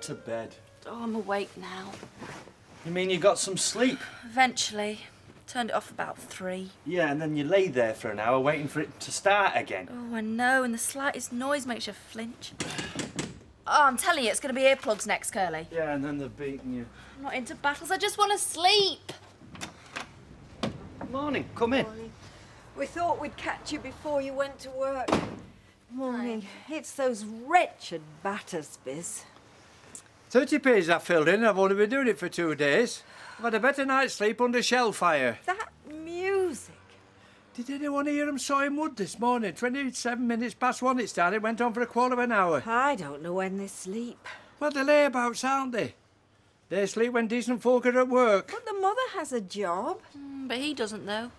to bed? Oh, I'm awake now. You mean you got some sleep? Eventually. Turned it off about 3. Yeah, and then you lay there for an hour waiting for it to start again. Oh, I know, and the slightest noise makes you flinch. Oh, I'm telling you, it's going to be earplugs next, Curly. Yeah, and then they're beating you. I'm not into battles, I just want to sleep. Morning, come in. Morning. We thought we'd catch you before you went to work. Morning. It's those wretched batters, Biz. 30 pages I filled in. I've only been doing it for 2 days. I've had a better night's sleep under shell fire. That music. Did anyone hear them sawing wood this morning? 27 minutes past 1 it started. It went on for a quarter of an hour. I don't know when they sleep. Well, they're layabouts, aren't they? They sleep when decent folk are at work. But the mother has a job. But he doesn't, though.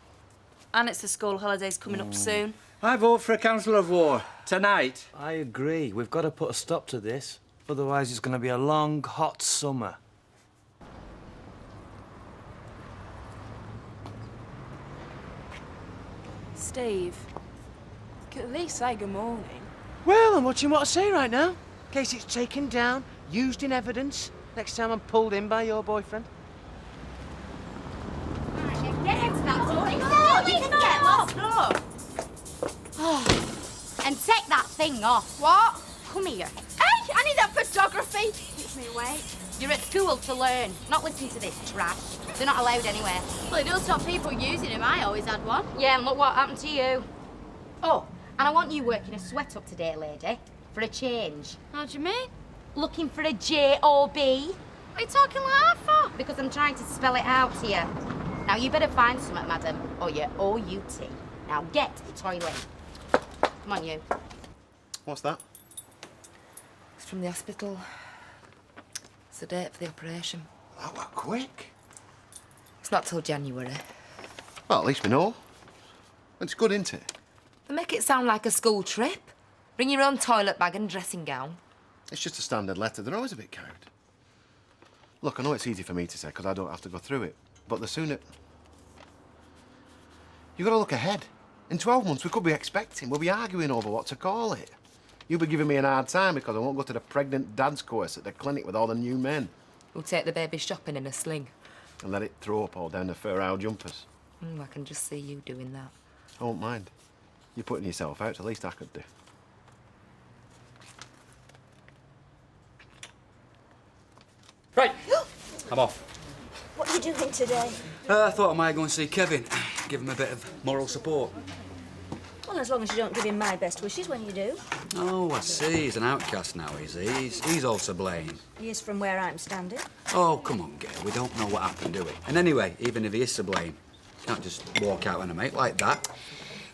And it's the school holidays coming up soon. I vote for a council of war. Tonight. I agree. We've got to put a stop to this. Otherwise, it's going to be a long, hot summer. Steve, you could at least say good morning. Well, I'm watching what I say right now. In case it's taken down, used in evidence. Next time I'm pulled in by your boyfriend. Get into that door. You can get lost. Oh. And take that thing off. What? Come here. Hey, I need that photography. Keeps me awake. You're at school to learn, not listen to this trash. They're not allowed anywhere. Well, it does stop people using them. I always had one. Yeah, and look what happened to you. Oh, and I want you working a sweat up today, lady, for a change. How do you mean? Looking for a J-O-B. What are you talking like that for? Because I'm trying to spell it out to you. Now, you better find something, madam, or you're O-U-T. Now, get to the toilet. Come on, you. What's that? It's from the hospital. It's the date for the operation. That were quick. It's not till January. Well, at least we know. It's good, isn't it? They make it sound like a school trip. Bring your own toilet bag and dressing gown. It's just a standard letter. They're always a bit carried. Look, I know it's easy for me to say because I don't have to go through it. But the sooner... You've got to look ahead. In 12 months, we could be expecting. We'll be arguing over what to call it. You'll be giving me an hard time because I won't go to the pregnant dad's course at the clinic with all the new men. We'll take the baby shopping in a sling. And let it throw up all down the fur-owl jumpers. I can just see you doing that. I won't mind. You're putting yourself out, the least I could do. Right, I'm off. What are you doing today? I thought I might go and see Kevin, give him a bit of moral support. Well, as long as you don't give him my best wishes when you do. Oh, I see. He's an outcast now, is he? He's all to blame. He is from where I'm standing. Oh, come on, Gail. We don't know what happened, do we? And anyway, even if he is to blame, you can't just walk out on a mate like that.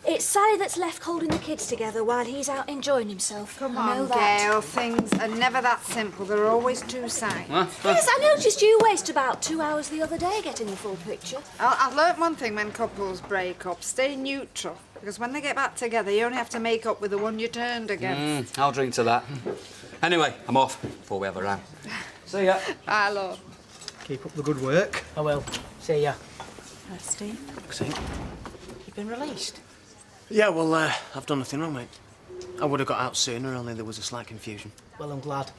It's Sally that's left holding the kids together while he's out enjoying himself. Come I know on, that. Gail. Things are never that simple. There are always two sides. Huh? Yes, I noticed you waste about 2 hours the other day getting the full picture. I've learnt one thing when couples break up. Stay neutral. Because when they get back together, you only have to make up with the one you turned against. I'll drink to that. Anyway, I'm off before we have a row. See ya. Bye, love. Keep up the good work. I will. See ya. Steve, See? you've been released. Yeah, well, I've done nothing wrong, mate. I would have got out sooner, only there was a slight confusion. Well, I'm glad.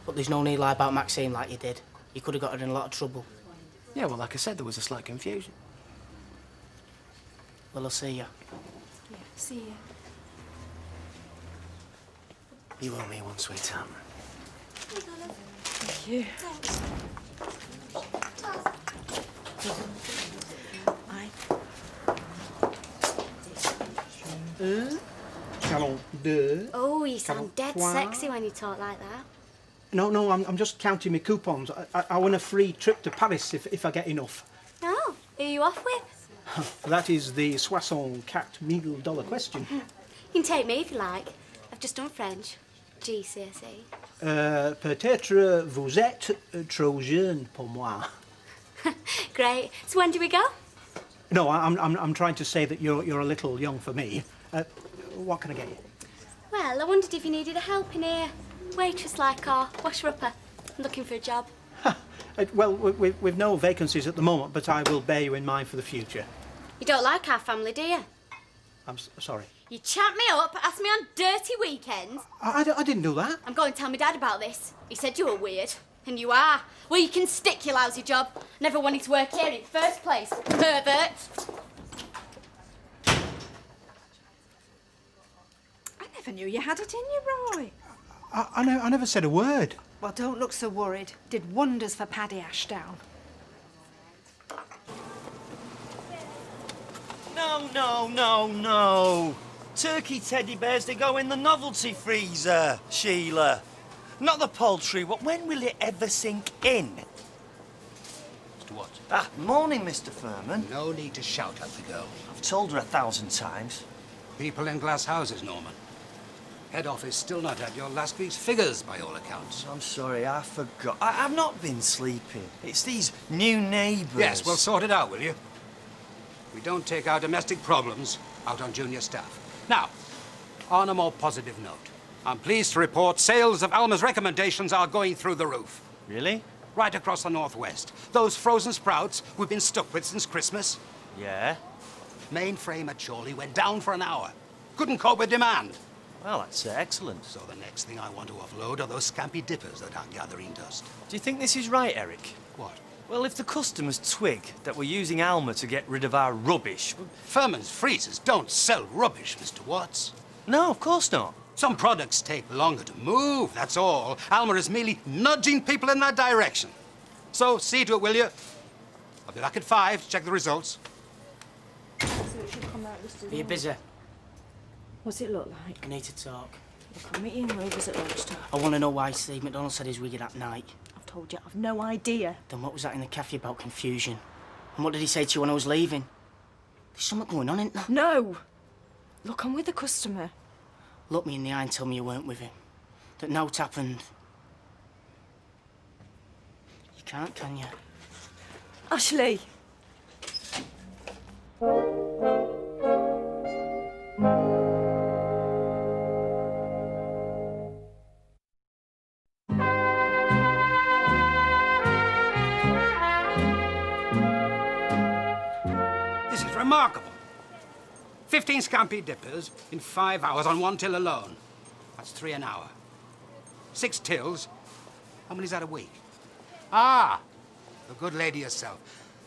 But there's no need lie about Maxine like you did. You could have got her in a lot of trouble. Yeah, well, like I said, there was a slight confusion. Well, I'll see ya. Yeah, see you. You owe me one, sweetheart. Thank you. Salon deux. Oh, you sound dead Trois. sexy when you talk like that. No, I'm just counting my coupons. I win a free trip to Paris if I get enough. Oh, who are you off with? That is the $64,000 question. You can take me if you like. I've just done French. GCSE. Peut-être vous êtes trop jeune pour moi. Great. So when do we go? No, I'm trying to say that you're a little young for me. What can I get you? Well, I wondered if you needed a help in here. Waitress like or washer-upper. I'm looking for a job. Well, we've no vacancies at the moment, but I will bear you in mind for the future. You don't like our family, do you? I'm sorry. You chat me up, ask me on dirty weekends. I didn't do that. I'm going to tell my dad about this. He said you were weird. And you are. Well, you can stick your lousy job. Never wanted to work here in the first place. Pervert. I never knew you had it in you, Roy. I never said a word. Well, don't look so worried. Did wonders for Paddy Ashdown. No. Turkey teddy bears, they go in the novelty freezer, Sheila. Not the poultry. When will it ever sink in? Mr. What? Morning, Mr. Furman. No need to shout at the girl. I've told her 1,000 times. People in glass houses, Norman. Head office still not had your last week's figures, by all accounts. I'm sorry, I forgot. I've not been sleeping. It's these new neighbours. Yes, well, sort it out, will you? We don't take our domestic problems out on junior staff. Now, on a more positive note, I'm pleased to report sales of Alma's recommendations are going through the roof. Really? Right across the northwest. Those frozen sprouts we've been stuck with since Christmas. Yeah? Mainframe at Chorley went down for an hour. Couldn't cope with demand. Well, that's excellent. So the next thing I want to offload are those scampy dippers that aren't gathering dust. Do you think this is right, Eric? What? Well, if the customers twig that we're using Alma to get rid of our rubbish... Furman's freezers don't sell rubbish, Mr. Watts. No, of course not. Some products take longer to move, that's all. Alma is merely nudging people in that direction. So, see to it, will you? I'll be back at 5 to check the results. Are you busy? What's it look like? I need to talk. Look, I'm meeting Rovers at lunchtime. I want to know why Steve McDonald said he's wigged that night. I've told you, I've no idea. Then what was that in the cafe about confusion? And what did he say to you when I was leaving? There's something going on, isn't there? No! Look, I'm with a customer. Look me in the eye and tell me you weren't with him. That nought happened. You can't, can you? Ashley! This is remarkable. 15 scampi dippers in 5 hours on one till alone. That's 3 an hour. 6 tills. How many's that a week? Ah, the good lady herself.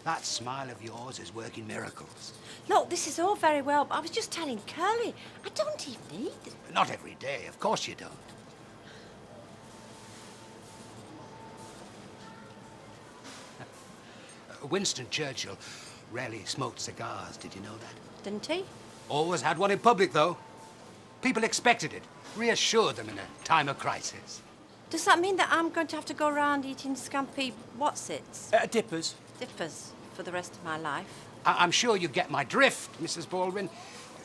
That smile of yours is working miracles. Look, this is all very well, but I was just telling Corrie, I don't even need it. Not every day, of course you don't. Winston Churchill rarely smoked cigars, did you know that? Didn't he? Always had one in public, though. People expected it, reassured them in a time of crisis. Does that mean that I'm going to have to go around eating scampi what's-its? Dippers. Dippers for the rest of my life? I'm sure you get my drift, Mrs. Baldwin.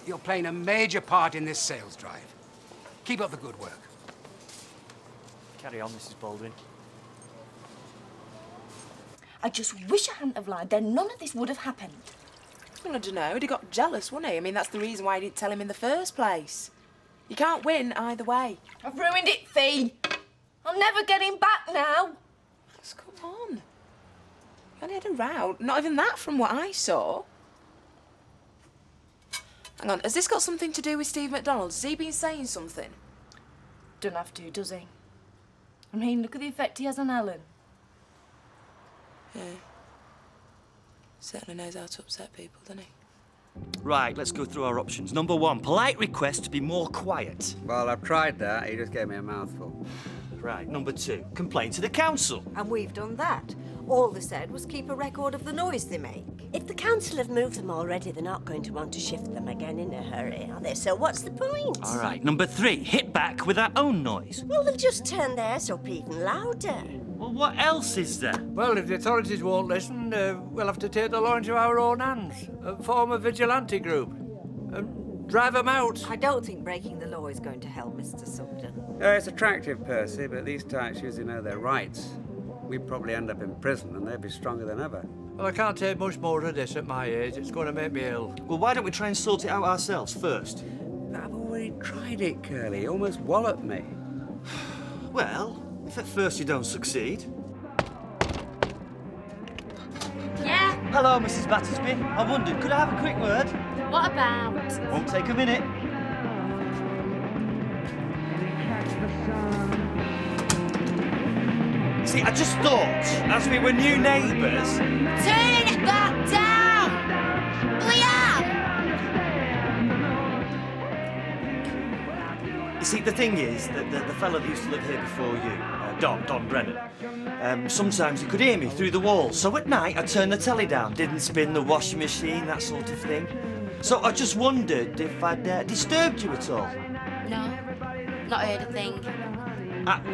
You're playing a major part in this sales drive. Keep up the good work. Carry on, Mrs. Baldwin. I just wish I hadn't have lied, then none of this would have happened. Well, I don't know. He got jealous, wouldn't he? I mean, that's the reason why I didn't tell him in the first place. You can't win either way. I've ruined it, Fee. I'll never get him back now. Max, come on. You only had a row. Not even that from what I saw. Hang on, has this got something to do with Steve McDonald? Has he been saying something? Don't have to, does he? I mean, look at the effect he has on Ellen. Yeah. Certainly knows how to upset people, doesn't he? Right, let's go through our options. Number 1, polite request to be more quiet. Well, I've tried that. He just gave me a mouthful. Right, number 2, complain to the council. And we've done that. All they said was keep a record of the noise they make. If the council have moved them already, they're not going to want to shift them again in a hurry, are they? So what's the point? All right, number 3, hit back with our own noise. Well, they'll just turn theirs up even louder. Well, what else is there? Well, if the authorities won't listen, we'll have to take the law into our own hands, form a vigilante group, and drive them out. I don't think breaking the law is going to help, Mr. Sugden. It's attractive, Percy, but these types usually know their rights. We'd probably end up in prison and they'd be stronger than ever. Well, I can't take much more of this at my age. It's going to make me ill. Well, why don't we try and sort it out ourselves first? I've already tried it, Curly. He almost walloped me. Well, if at first you don't succeed. Yeah? Hello, Mrs. Battersby. I wondered, could I have a quick word? What about? Won't take a minute. See, I just thought, as we were new neighbours... Turn that down! Liam! You see, the thing is that the fella that used to live here before you, Don Brennan, sometimes he could hear me through the wall. So at night, I'd turn the telly down, didn't spin the washing machine, that sort of thing. So I just wondered if I'd disturbed you at all. No, not heard a thing.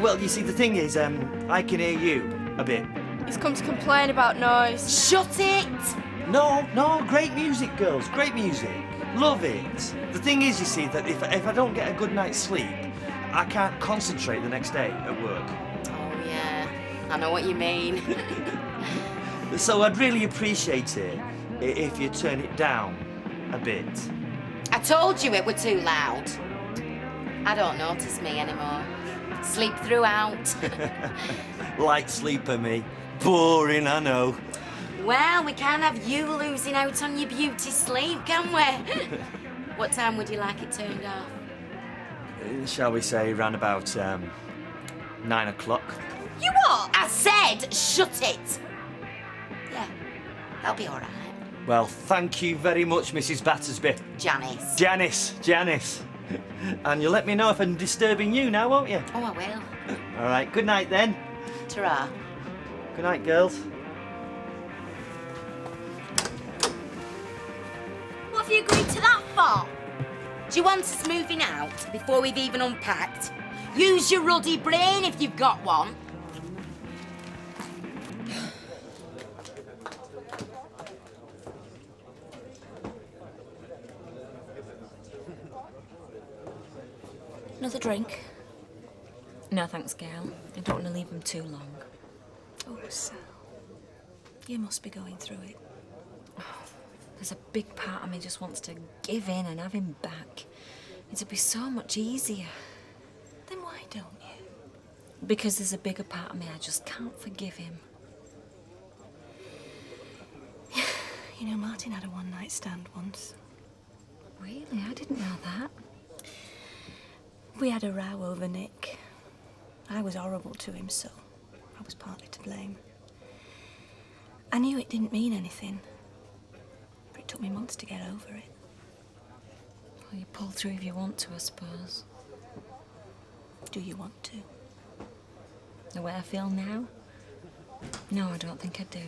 Well, you see, the thing is, I can hear you a bit. He's come to complain about noise. Shut it! No, great music, girls, great music. Love it. The thing is, you see, that if I don't get a good night's sleep, I can't concentrate the next day at work. Oh, yeah, I know what you mean. So I'd really appreciate it if you turn it down a bit. I told you it were too loud. I don't notice me anymore. Sleep throughout. Light sleeper, me. Boring, I know. Well, we can't have you losing out on your beauty sleep, can we? What time would you like it turned off? Shall we say round about 9 o'clock? You what? I said shut it. Yeah, that'll be all right. Well, thank you very much, Mrs. Battersby. Janice. Janice. And you'll let me know if I'm disturbing you now, won't you? Oh, I will. All right, good night then. Ta-ra. Good night, girls. What have you agreed to that for? Do you want us moving out before we've even unpacked? Use your ruddy brain if you've got one. Another drink? No, thanks, Gail. I don't want to leave him too long. Oh, Sal. You must be going through it. There's a big part of me just wants to give in and have him back. It'd be so much easier. Then why don't you? Because there's a bigger part of me I just can't forgive him. You know, Martin had a one-night stand once. Really? I didn't know that. We had a row over Nick. I was horrible to him, so I was partly to blame. I knew it didn't mean anything, but it took me months to get over it. Well, you pull through if you want to, I suppose. Do you want to? The way I feel now? No, I don't think I do.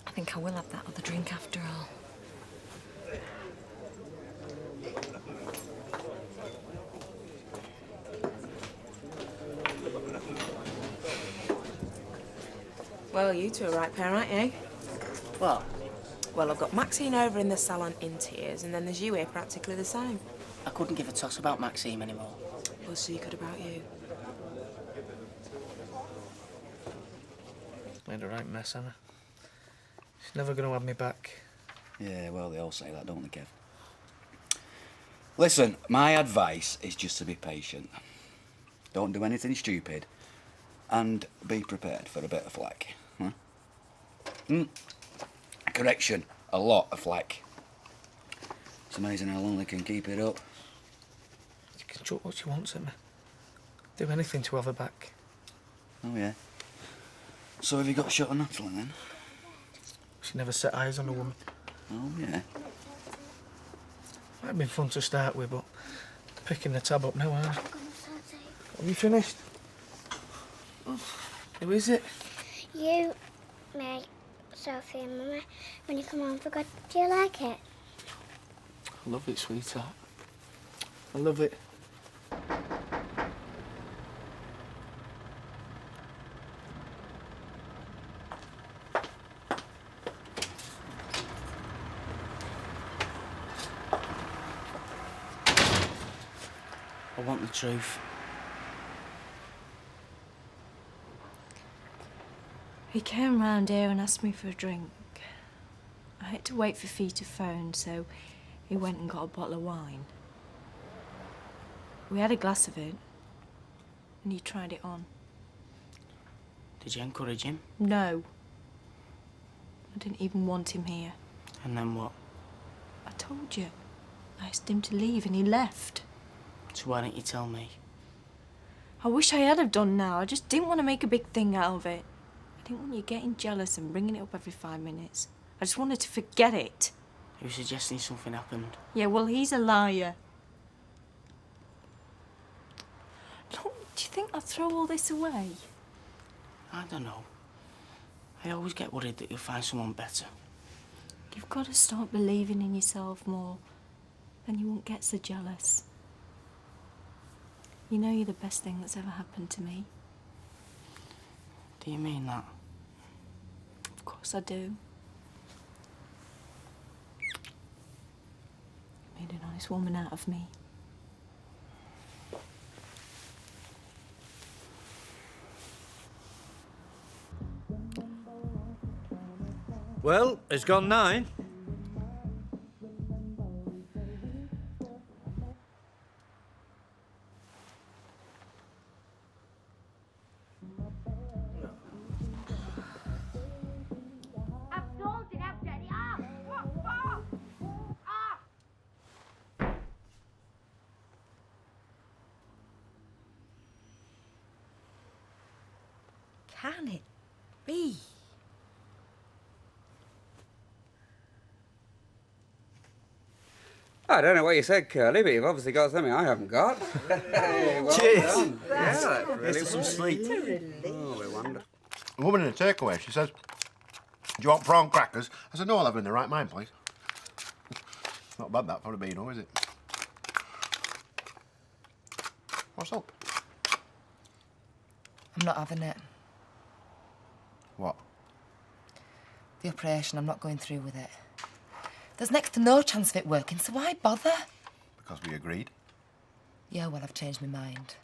I think I will have that other drink after all. Well, you two are right pair, aren't you? What? Well, I've got Maxine over in the salon in tears, and then there's you here practically the same. I couldn't give a toss about Maxime anymore. Well, she could about you. Made a right mess, Anna. She's never going to have me back. Yeah, well, they all say that, don't they, Kev? Listen, my advice is just to be patient. Don't do anything stupid. And be prepared for a bit of flack. Huh? Correction, a lot of flack. It's amazing how long they can keep it up. You can chuck what she wants at me. Do anything to have her back. Oh, yeah. So have you got shot of Natalie, then? She never set eyes on a woman. Oh, yeah. Might have been fun to start with, but picking the tab up now, aren't I? Have you finished? Who is it? You, me, Sophie and Mummy. When you come home for God, do you like it? I love it, sweetheart. I love it. I want the truth. He came round here and asked me for a drink. I had to wait for Fee to phone, so he went and got a bottle of wine. We had a glass of it, and he tried it on. Did you encourage him? No. I didn't even want him here. And then what? I told you. I asked him to leave and he left. So why didn't you tell me? I wish I had have done now. I just didn't want to make a big thing out of it. I didn't want you getting jealous and bringing it up every 5 minutes. I just wanted to forget it. You were suggesting something happened. Yeah, well, he's a liar. Look, do you think I'll throw all this away? I don't know. I always get worried that you'll find someone better. You've got to start believing in yourself more. Then you won't get so jealous. You know you're the best thing that's ever happened to me. Do you mean that? Of course I do. You made an honest woman out of me. Well, it's gone 9. Can it be? I don't know what you said, Curly, but you've obviously got something I haven't got. Hey, well Cheers. done. That's Yeah, that's really some well sleep. done. Oh, we wonder. A woman in a takeaway, she says, "Do you want prawn crackers?" I said, "No, I'll have them in the right mind, please." Not bad, that, for a beano, is it? What's up? I'm not having it. What? The operation, I'm not going through with it. There's next to no chance of it working, so why bother? Because we agreed. Yeah, well, I've changed my mind.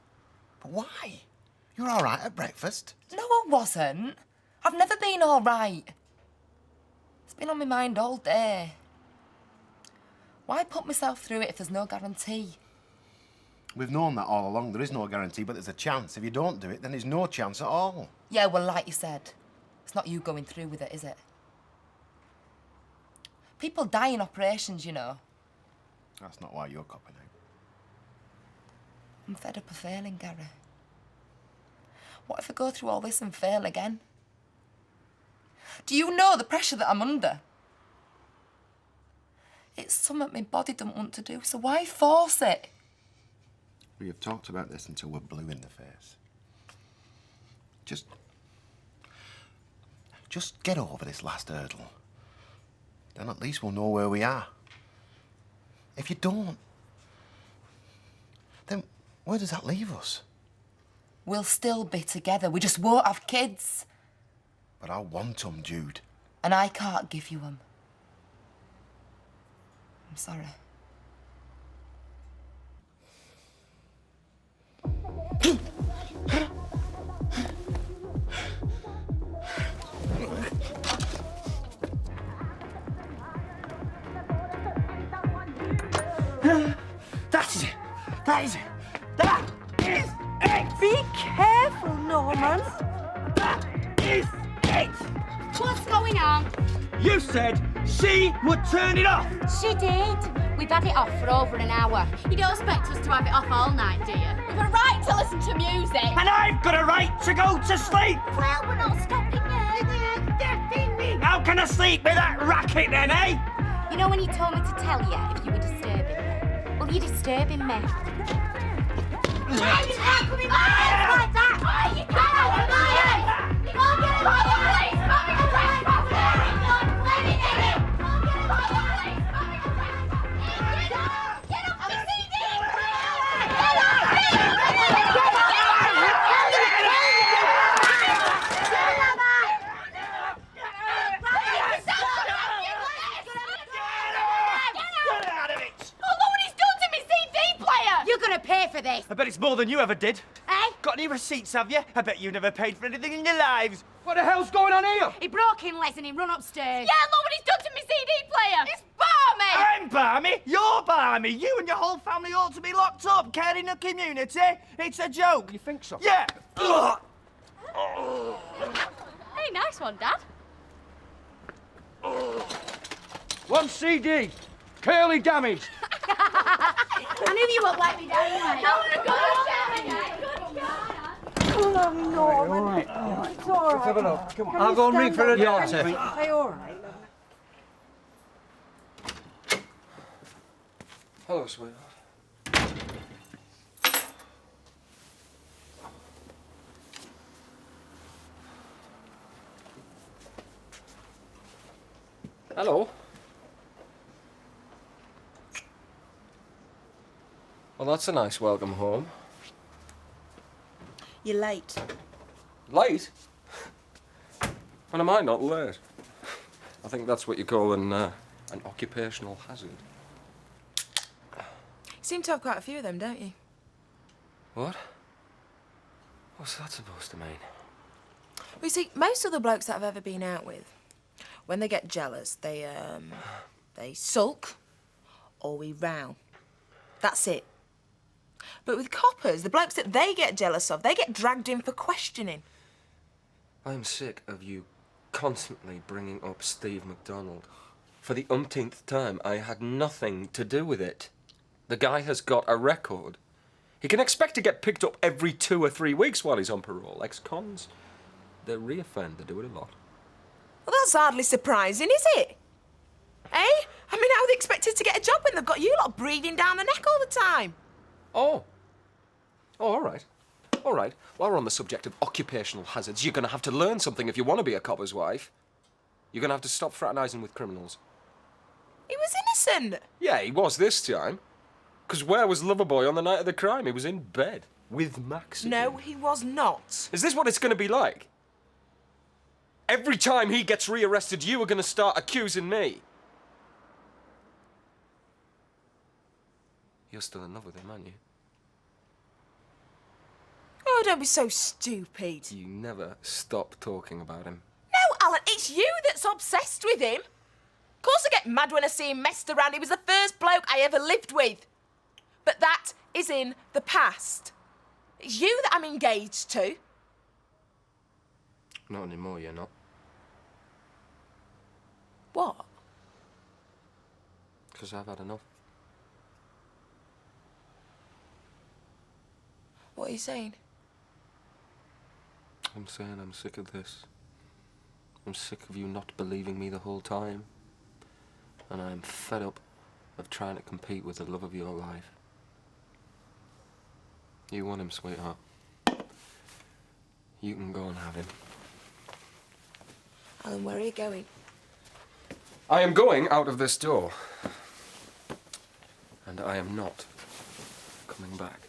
But why? You were all right at breakfast. No, I wasn't. I've never been all right. It's been on my mind all day. Why put myself through it if there's no guarantee? We've known that all along. There is no guarantee, but there's a chance. If you don't do it, then there's no chance at all. Yeah, well, like you said, it's not you going through with it, is it? People die in operations, you know. That's not why you're copping out. I'm fed up of failing, Gary. What if I go through all this and fail again? Do you know the pressure that I'm under? It's something my body doesn't want to do, so why force it? We have talked about this until we're blue in the face. Just get over this last hurdle. Then at least we'll know where we are. If you don't, then where does that leave us? We'll still be together. We just won't have kids. But I want them, Jude. And I can't give you them. I'm sorry. That is it. That is it. That is it. Be careful, Norman. That is it. What's going on? You said she would turn it off. She did. We've had it off for over an hour. You don't expect us to have it off all night, do you? We've a right to listen to music. And I've got a right to go to sleep. Well, we're not stopping you. How can I sleep with that racket then, eh? You know when you told me to tell you if you were disturbing me? Well, you're disturbing me. You can't come in my house like that! You can't come in my house! You can't get in my place! Come in the place! Come in the place! Get off the CD! Get out of it! Oh, look what he's done to me CD player! You're gonna pay for this. I bet it's more than you ever did. Eh? Got any receipts, have you? I bet you never paid for anything in your lives. What the hell's going on here? He broke in Les and he run upstairs. Yeah, look what he's done to me CD player! It's balmy! I'm balmy. You're balmy. You and your whole family ought to be locked up, caring the community. It's a joke. You think so? Yeah. Hey, nice one, Dad. One CD. Curly damaged. I knew you wouldn't let me down. Oh, Norman. all right. Oh, it's all right. Let's have a look. Come on. Can I'll you go and ring stand for a up? doctor. Are you all right? Hello, sweetheart. Hello. Well, that's a nice welcome home. You're late. Late? When am I not late? I think that's what you call an occupational hazard. You seem to have quite a few of them, don't you? What? What's that supposed to mean? Well, you see, most of the blokes that I've ever been out with, when they get jealous, they sulk or we row. That's it. But with coppers, the blokes that they get jealous of, they get dragged in for questioning. I'm sick of you constantly bringing up Steve MacDonald. For the umpteenth time, I had nothing to do with it. The guy has got a record. He can expect to get picked up every 2 or 3 weeks while he's on parole. Ex-cons, they reoffend, they do it a lot. Well, that's hardly surprising, is it? Eh? I mean, how are they expected to get a job when they've got you lot breathing down the neck all the time? Oh. Oh, all right. All right. While we're on the subject of occupational hazards, you're going to have to learn something if you want to be a copper's wife. You're going to have to stop fraternising with criminals. He was innocent. Yeah, he was this time. Because where was Loverboy on the night of the crime? He was in bed with Max. No, he was not. Is this what it's going to be like? Every time he gets rearrested, you are going to start accusing me. You're still in love with him, aren't you? Oh, don't be so stupid. You never stop talking about him. No, Alan, it's you that's obsessed with him. Of course I get mad when I see him messed around. He was the first bloke I ever lived with. But that is in the past. It's you that I'm engaged to. Not anymore, you're not. What? Because I've had enough. What are you saying? I'm saying I'm sick of this. I'm sick of you not believing me the whole time. And I'm fed up of trying to compete with the love of your life. You want him, sweetheart. You can go and have him. Alan, where are you going? I am going out of this door. And I am not coming back.